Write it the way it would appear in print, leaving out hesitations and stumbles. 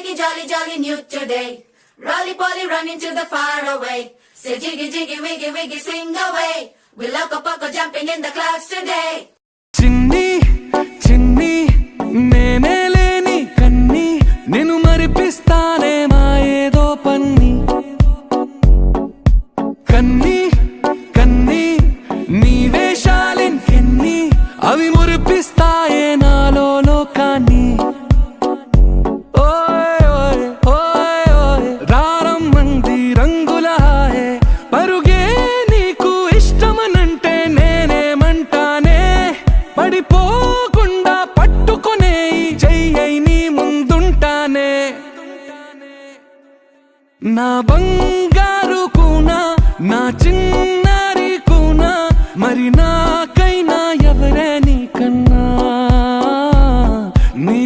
wakey, jolly, jolly new today. Rolly poly running to the far away. Say jiggy, jiggy, wiggy, wiggy, swing away. We loco poco jumping in the clouds today. చిన్ని చిన్ని నేనే లేని కన్ని నేను మరిపిస్తానే మా ఏదో పన్ని కన్ని కన్ని నీ వేషాలెన్ని అవి మురిపిస్తాయే నాలో లోకాన్ని ఓయ్ ఓయ్ ఓయ్ ఓయ్ రారమ్మంది రంగుల హాయే పరుగే నీకు ఇష్టమనంటే నేనేమంటానే పడిపోకుండా పట్టుకునే చెయ్యై నీ ముందుంటానే నా బంగారు కూనా నా చిన్నారి కూనా మరి నాకైనా ఎవరే నీకన్నా నీ